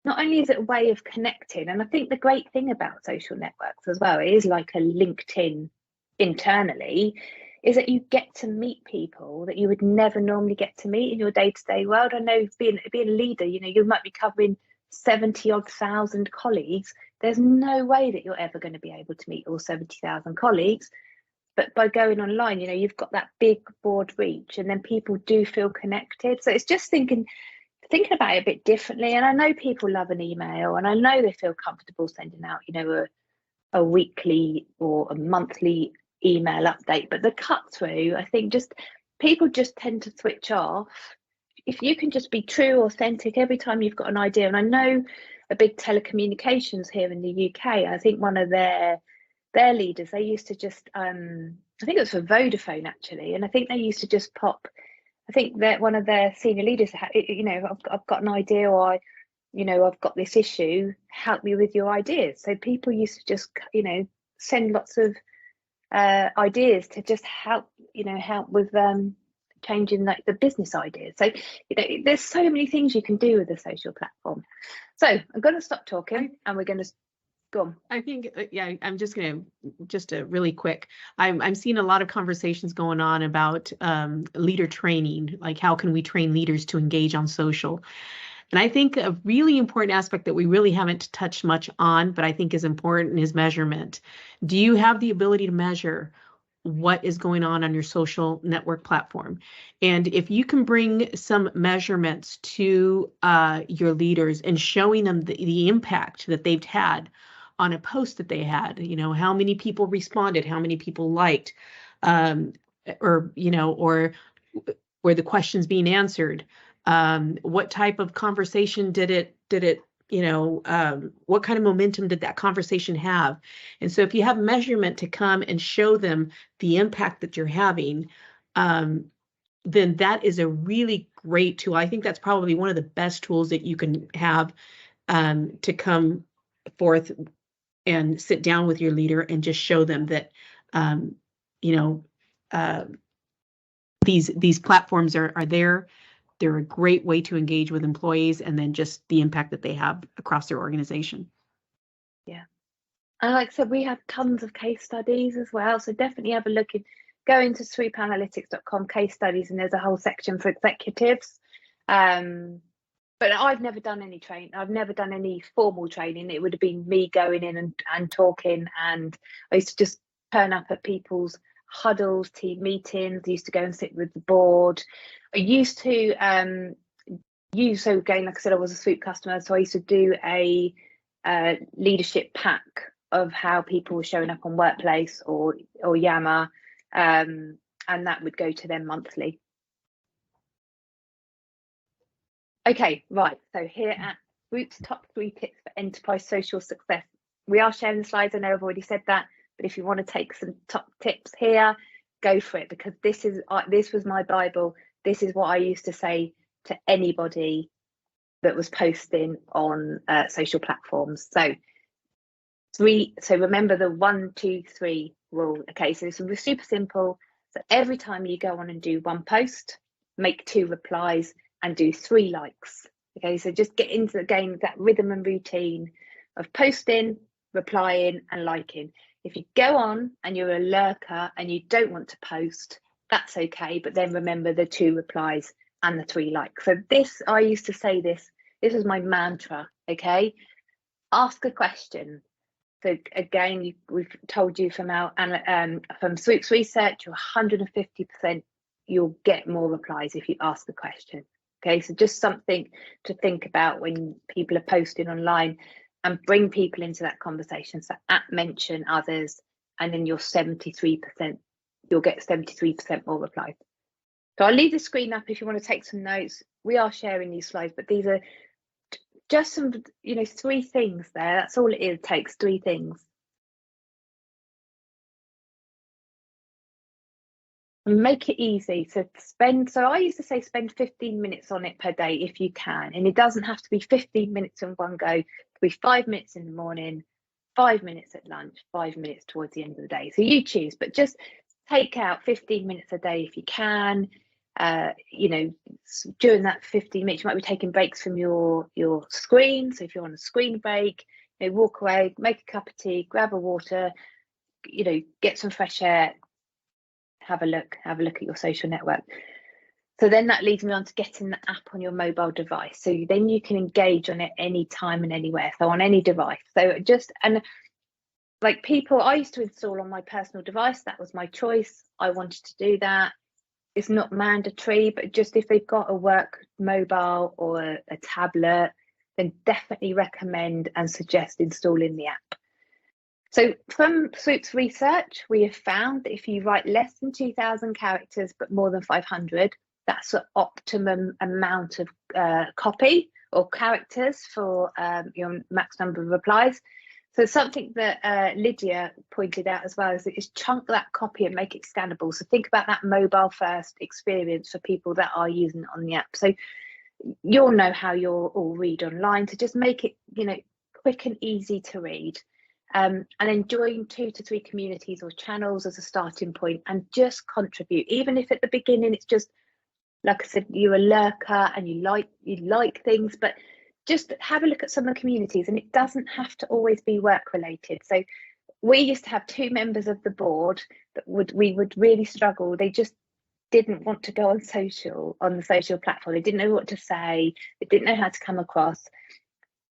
only is it a way of connecting, and I think the great thing about social networks as well, it is like a LinkedIn internally, is that you get to meet people that you would never normally get to meet in your day-to-day world. I know being a leader, you might be covering 70,000 colleagues. There's no way that you're ever going to be able to meet all 70,000 colleagues. But by going online, you've got that big broad reach, and then people do feel connected. So it's just thinking about it a bit differently. And I know people love an email, and I know they feel comfortable sending out, a weekly or a monthly email update. But the cut through, I think people just tend to switch off. If you can just be true, authentic every time you've got an idea. And I know a big telecommunications here in the UK, I think one of their leaders, they used to just, I think it was for Vodafone actually, and I think they used to just pop, I think that one of their senior leaders, I've got an idea, or I've got this issue, help me with your ideas. So people used to just, send lots of ideas to just help with changing like the business ideas. So there's so many things you can do with a social platform. So I'm going to stop talking, and we're going to go on. I think, I'm just going to really quick. I'm seeing a lot of conversations going on about leader training, like how can we train leaders to engage on social? And I think a really important aspect that we really haven't touched much on, but I think is important, is measurement. Do you have the ability to measure what is going on your social network platform? And if you can bring some measurements to your leaders and showing them the impact that they've had on a post that they had, how many people responded, how many people liked, or were the questions being answered, what type of conversation did it what kind of momentum did that conversation have? And so if you have measurement to come and show them the impact that you're having, then that is a really great tool. I think that's probably one of the best tools that you can have to come forth and sit down with your leader and just show them that, these platforms are there. They're a great way to engage with employees, and then just the impact that they have across their organization. Yeah. And like I said, we have tons of case studies as well. So definitely have a look go into swoopanalytics.com case studies, and there's a whole section for executives. But I've never done any training. I've never done any formal training. It would have been me going in and talking. And I used to just turn up at people's huddles, team meetings. I used to go and sit with the board. I used to so again, like I said, I was a Swoop customer, so I used to do a leadership pack of how people were showing up on Workplace or Yammer, and that would go to them monthly. Okay, right. So here at Swoop's top 3 tips for enterprise social success. We are sharing the slides. I know I've already said that, but if you want to take some top tips here, go for it, because this was my Bible. This is what I used to say to anybody that was posting on social platforms. So remember the 1, 2, 3 rule. Okay, so this was super simple. So every time you go on and do one post, make 2 replies and do 3 likes. Okay, so just get into again that rhythm and routine of posting, replying and liking. If you go on and you're a lurker and you don't want to post, that's okay, but then remember the 2 replies and the 3 likes. So this, I used to say this was my mantra. Okay, ask a question. So again, we've told you from our from Swoop's research, you're 150% you'll get more replies if you ask a question. Okay, so just something to think about when people are posting online, and bring people into that conversation. So mention others, and then you're 73%, you'll get 73% more replies. So I'll leave the screen up if you want to take some notes. We are sharing these slides, but these are just some, 3 things there. That's all it takes, 3 things. And make it easy. So I used to say spend 15 minutes on it per day if you can. And it doesn't have to be 15 minutes in one go. It could be 5 minutes in the morning, 5 minutes at lunch, 5 minutes towards the end of the day. So you choose, but just take out 15 minutes a day if you can. During that 15 minutes, you might be taking breaks from your screen. So if you're on a screen break, walk away, make a cup of tea, grab a water, get some fresh air, have a look at your social network. So then that leads me on to getting the app on your mobile device. So then you can engage on it anytime and anywhere. So on any device. So like people, I used to install on my personal device. That was my choice. I wanted to do that. It's not mandatory, but just if they've got a work mobile or a tablet, then definitely recommend and suggest installing the app. So from Swoop's research, we have found that if you write less than 2,000 characters, but more than 500, that's the optimum amount of copy or characters for your max number of replies. So something that Lydia pointed out as well is chunk that copy and make it scannable. So think about that mobile first experience for people that are using it on the app. So you'll know how you'll all read online. So just make it, quick and easy to read. And then join 2 to 3 communities or channels as a starting point and just contribute. Even if at the beginning it's just, like I said, you're a lurker and you like things, but just have a look at some of the communities, and it doesn't have to always be work related. So we used to have 2 members of the board that we would really struggle. They just didn't want to go on the social platform. They didn't know what to say. They didn't know how to come across.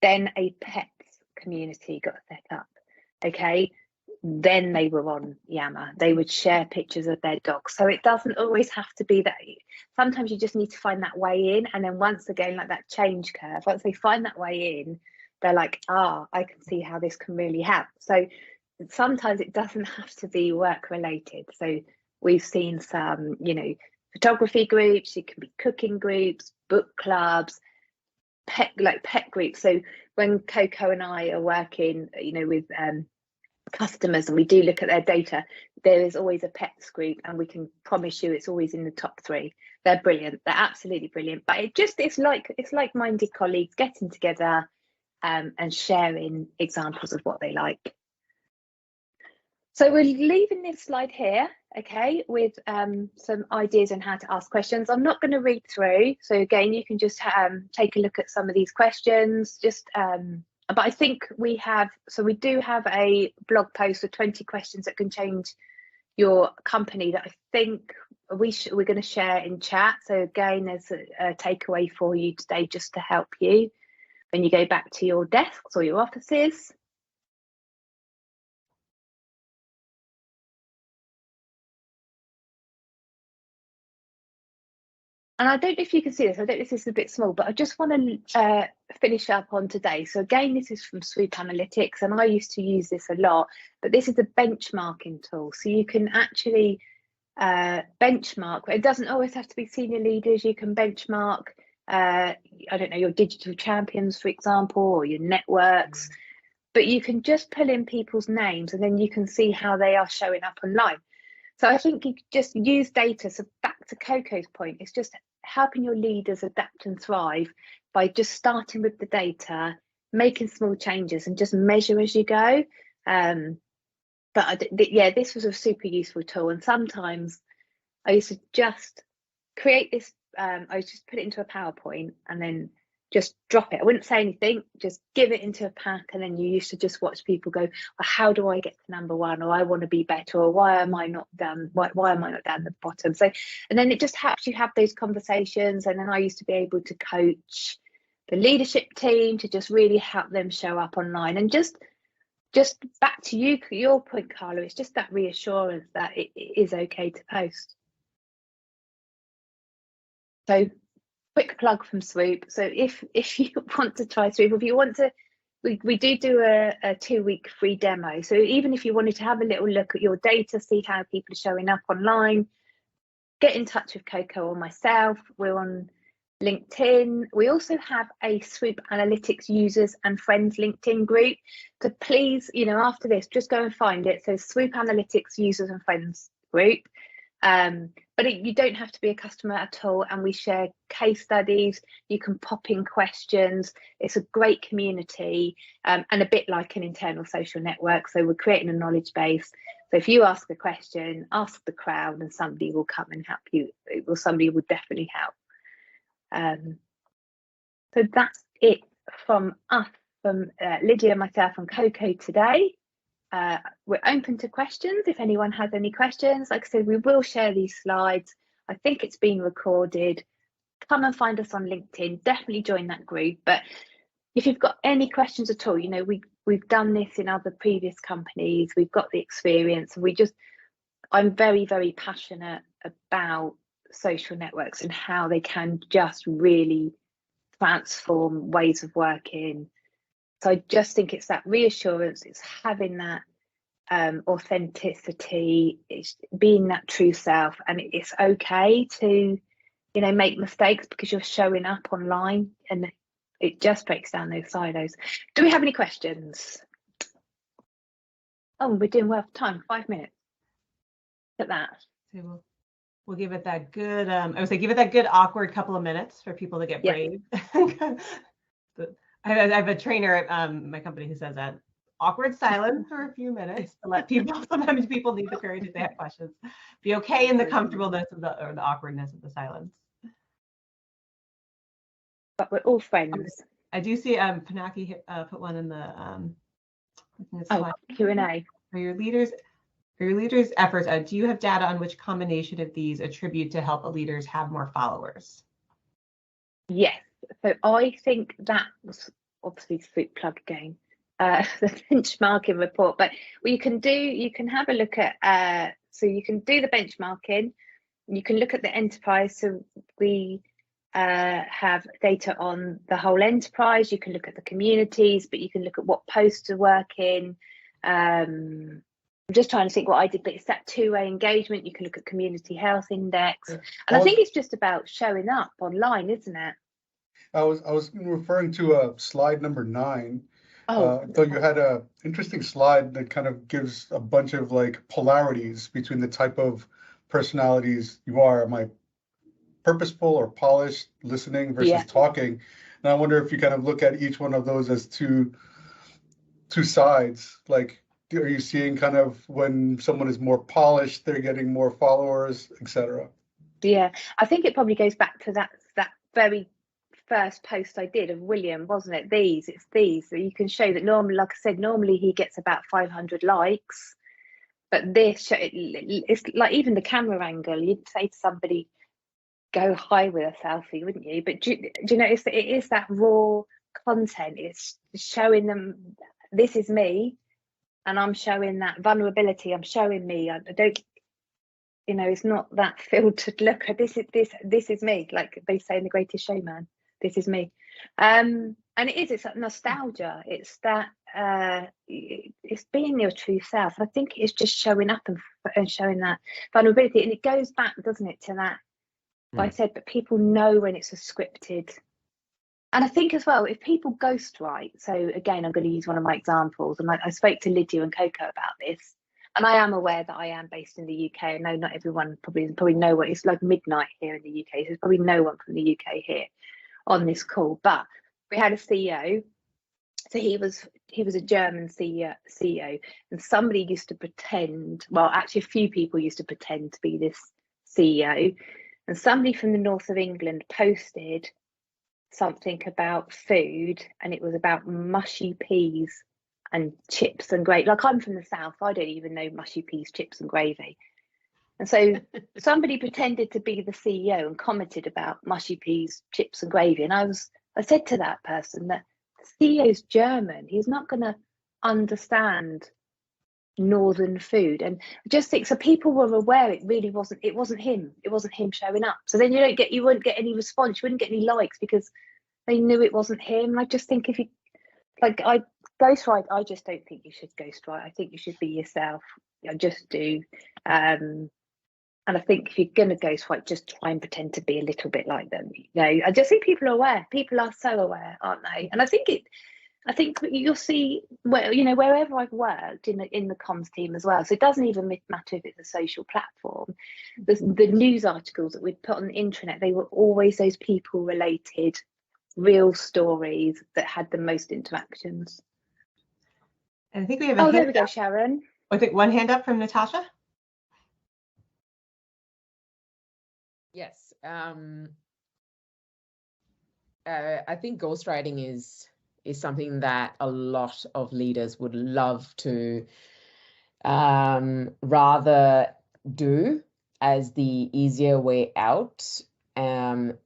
Then a pets community got set up. Okay, then they were on Yammer. They would share pictures of their dogs. So it doesn't always have to be that. Sometimes you just need to find that way in, and then once again, like that change curve, once they find that way in, they're like, I can see how this can really help. So sometimes it doesn't have to be work related. So we've seen some photography groups, it can be cooking groups, book clubs, pet groups. So when Coco and I are working with customers and we do look at their data, there is always a pets group, and we can promise you it's always in the top 3. They're brilliant. They're absolutely brilliant. But it's like-minded colleagues getting together and sharing examples of what they like. So we're leaving this slide here, okay, with some ideas on how to ask questions. I'm not going to read through. So again, you can just take a look at some of these questions. But I think we do have a blog post of 20 questions that can change your company that I think we're going to share in chat. So again, there's a takeaway for you today just to help you when you go back to your desks or your offices. And I don't know if you can see this, I don't know if this is a bit small, but I just want to finish up on today. So again, this is from SWOOP Analytics, and I used to use this a lot, but this is a benchmarking tool. So you can actually benchmark. It doesn't always have to be senior leaders. You can benchmark, I don't know, your digital champions, for example, or your networks, but you can just pull in people's names and then you can see how they are showing up online. So I think you just use data. So back to Coco's point, it's just helping your leaders adapt and thrive by just starting with the data, making small changes and just measure as you go. This was a super useful tool. And sometimes I used to just create this I would just put it into a PowerPoint and then just drop it. I wouldn't say anything, just give it into a pack, and then you used to just watch people go, well, how do I get to number one, or I want to be better, or why am I not down, why am I not down the bottom? So, and then it just helps you have those conversations. And then I used to be able to coach the leadership team to just really help them show up online. And just back to you, your point, Carla, it's just that reassurance that it is okay to post. So quick plug from Swoop. So if you want to try Swoop, if you want to, we do a 2-week free demo. So even if you wanted to have a little look at your data, see how people are showing up online, get in touch with Coco or myself. We're on LinkedIn. We also have a Swoop Analytics users and friends LinkedIn group. So please, after this, just go and find it. So Swoop Analytics users and friends group. But you don't have to be a customer at all, and we share case studies. You can pop in questions. It's a great community, and a bit like an internal social network. So we're creating a knowledge base. So if you ask a question, ask the crowd, and somebody will come and help you, or somebody will definitely help. So that's it from us, from Lydia, myself, and Coco today. We're open to questions if anyone has any questions. Like I said, we will share these slides. I think it's been recorded. Come and find us on LinkedIn. Definitely join that group. But if you've got any questions at all, we've done this in other previous companies. We've got the experience. I'm very, very passionate about social networks and how they can just really transform ways of working. So I just think it's that reassurance, it's having that authenticity, it's being that true self, and it's okay to, make mistakes because you're showing up online, and it just breaks down those silos. Do we have any questions? Oh, we're doing well for time, 5 minutes. Look at that. So we'll give it that good, I would say give it that good awkward couple of minutes for people to get brave. I have a trainer at my company who says that awkward silence for a few minutes to let people, sometimes people need the courage if they have questions. Be okay in the comfortableness of or the awkwardness of the silence. But we're all friends. I do see Panaki put one in the Q&A. For your leaders' efforts, do you have data on which combination of these attribute to help leaders have more followers? Yes. So I think that was obviously Swoop plug again, the benchmarking report. But you can have a look at, so you can do the benchmarking. You can look at the enterprise. So we have data on the whole enterprise. You can look at the communities, but you can look at what posts are working. I'm just trying to think what I did, but it's that two-way engagement. You can look at community health index, and I think it's just about showing up online, isn't it? I was referring to slide number 9. I thought you had a interesting slide that kind of gives a bunch of polarities between the type of personalities you are. Am I purposeful or polished, listening versus talking? And I wonder if you kind of look at each one of those as two sides. Like, are you seeing kind of when someone is more polished, they're getting more followers, etc.? Yeah, I think it probably goes back to that very first post I did of William, wasn't it? It's these that you can show that normally, like I said, normally he gets about 500 likes, but this, it's like even the camera angle, you'd say to somebody, go high with a selfie, wouldn't you? But do you notice that it is that raw content? It's showing them, this is me, and I'm showing that vulnerability. I'm showing me. I don't, it's not that filtered look. This is me. Like they say in The Greatest Showman. This is me, and it's that nostalgia. It's that it's being your true self. I think it's just showing up and showing that vulnerability, and it goes back, doesn't it, to that? I said, but people know when it's a scripted, and I think as well if people ghostwrite. So again, I'm going to use one of my examples, and I spoke to Lydia and Coco about this, and I am aware that I am based in the UK. I know not everyone probably know what it's like midnight here in the UK. So there's probably no one from the UK here on this call, but we had a CEO. So he was a German CEO, and somebody used to pretend. Well, actually, a few people used to pretend to be this CEO, and somebody from the north of England posted something about food, and it was about mushy peas and chips and gravy. Like, I'm from the south, I don't even know mushy peas, chips and gravy. And so somebody pretended to be the CEO and commented about mushy peas, chips and gravy. And I said to that person that the CEO's German. He's not going to understand northern food. And I just think, so people were aware it wasn't him. It wasn't him showing up. So then you wouldn't get any response. You wouldn't get any likes because they knew it wasn't him. And I just think if you, like, ghostwrite, I just don't think you should ghostwrite. I think you should be yourself. I just do. And I think if you're going to ghostwrite, just try and pretend to be a little bit like them. You know, I just think people are aware. People are so aware, aren't they? And I think you'll see, well, you know, wherever I've worked in the comms team as well. So it doesn't even matter if it's a social platform. The news articles that we'd put on the intranet, they were always those people related, real stories that had the most interactions. And I think we have there we go, Sharon. I think one hand up from Natasha. Yes, I think ghostwriting is something that a lot of leaders would love to rather do as the easier way out, and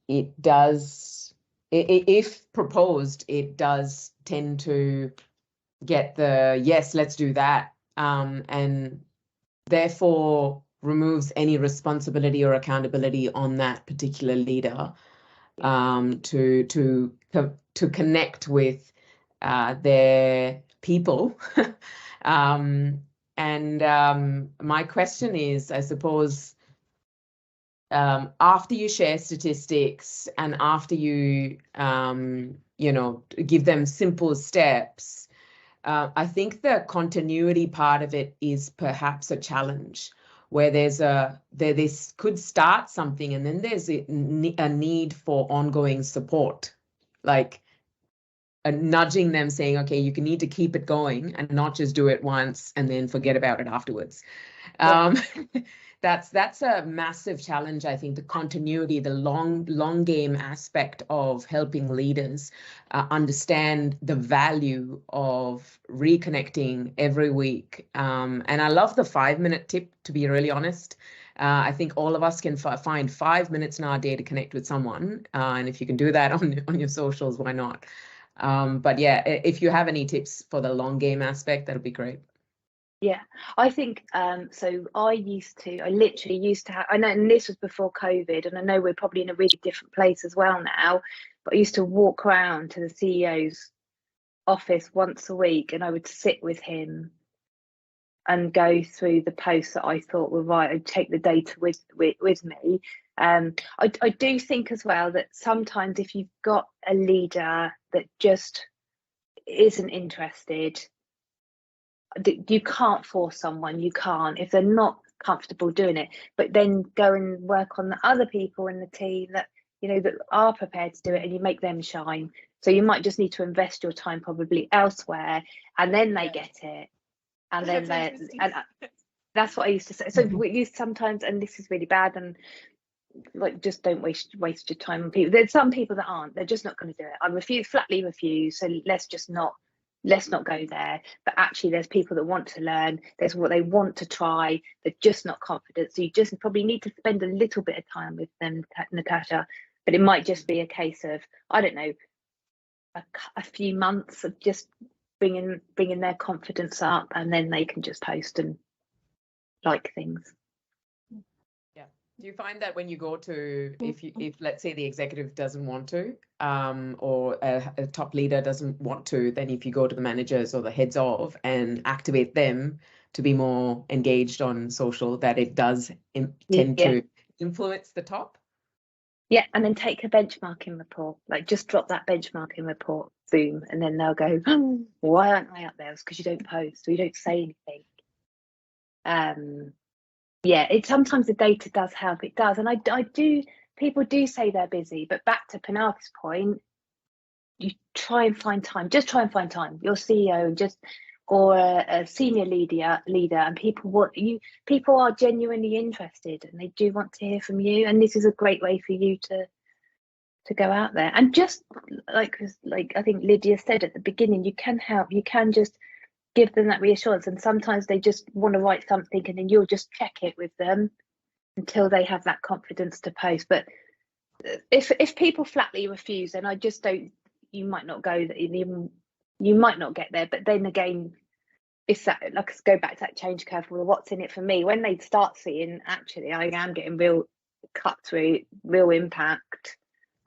it does, if proposed, it does tend to get the yes, let's do that, and therefore removes any responsibility or accountability on that particular leader to connect with their people. My question is, I suppose, after you share statistics and after you give them simple steps, I think the continuity part of it is perhaps a challenge, where this could start something and then there's a need for ongoing support, like nudging them, saying, okay, you need to keep it going and not just do it once and then forget about it afterwards. That's a massive challenge, I think, the continuity, the long game aspect of helping leaders understand the value of reconnecting every week. And I love the 5-minute tip, to be really honest. I think all of us can find 5 minutes in our day to connect with someone. And if you can do that on your socials, why not? But yeah, if you have any tips for the long game aspect, that'll be great. Yeah, I think so. I literally used to have, I know, and this was before COVID, and I know we're probably in a really different place as well now, but I used to walk around to the CEO's office once a week and I would sit with him and go through the posts that I thought were right. I'd take the data with me. I do think as well that sometimes if you've got a leader that just isn't interested, you can't force someone. You can't, if they're not comfortable doing it, but then go and work on the other people in the team that, you know, that are prepared to do it, and you make them shine. So you might just need to invest your time probably elsewhere, and then they get it, and then that's what I used to say. So we used sometimes, and this is really bad, and like, just don't waste your time on people. There's some people that aren't, they're just not going to do it. Flatly refuse. So let's not go there. But actually there's people that want to learn, there's what they want to try, they're just not confident. So you just probably need to spend a little bit of time with them, Natasha, but it might just be a case of, I don't know, a few months of just bringing their confidence up, and then they can just post and like things. Do you find that when you go to, if let's say the executive doesn't want to, or a top leader doesn't want to, then if you go to the managers or the heads of and activate them to be more engaged on social, that it does tend to influence the top? Yeah, and then take a benchmarking report, like just drop that benchmarking report, boom, and then they'll go, oh, why aren't I up there? It's because you don't post or you don't say anything. Yeah, sometimes the data does help. It does, and people do say they're busy, but back to Pinaka's point, you try and find time. Just try and find time. Your CEO, just or a senior leader, and people are genuinely interested and they do want to hear from you. And this is a great way for you to go out there. And just like I think Lydia said at the beginning, you can help, you can just give them that reassurance. And sometimes they just want to write something and then you'll just check it with them until they have that confidence to post. But if people flatly refuse, then I just don't, you might not go, you might not get there. But then again, it's that, like, let's go back to that change curve. Well, what's in it for me? When they start seeing, actually, I am getting real cut through, real impact,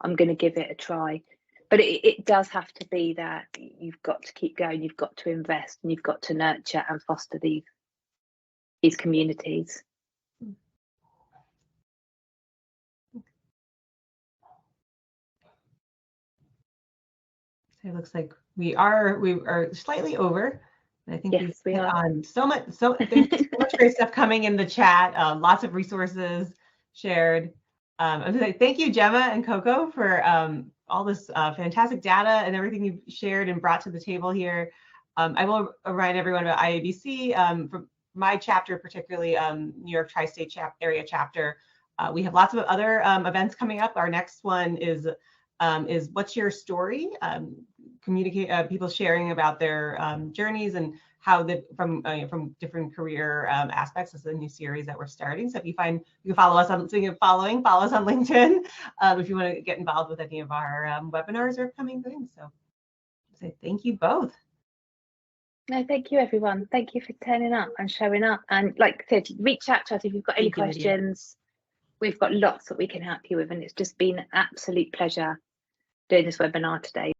I'm going to give it a try. But it does have to be that you've got to keep going, you've got to invest, and you've got to nurture and foster these communities. It looks like we are slightly over. I think yes, we are on so much great stuff coming in the chat. Lots of resources shared. I'm just like, thank you, Gemma and Coco, for all this fantastic data and everything you've shared and brought to the table here. I will remind everyone about IABC. From my chapter, particularly New York Tri-State area chapter, we have lots of other events coming up. Our next one is What's Your Story? People sharing about their journeys and how from different career aspects. This is a new series that we're starting. So if you can follow us on follow us on LinkedIn if you want to get involved with any of our webinars or upcoming things. So say thank you both. No, thank you, everyone. Thank you for turning up and showing up. And like I said, reach out to us if you've got any questions. We've got lots that we can help you with, and it's just been an absolute pleasure doing this webinar today.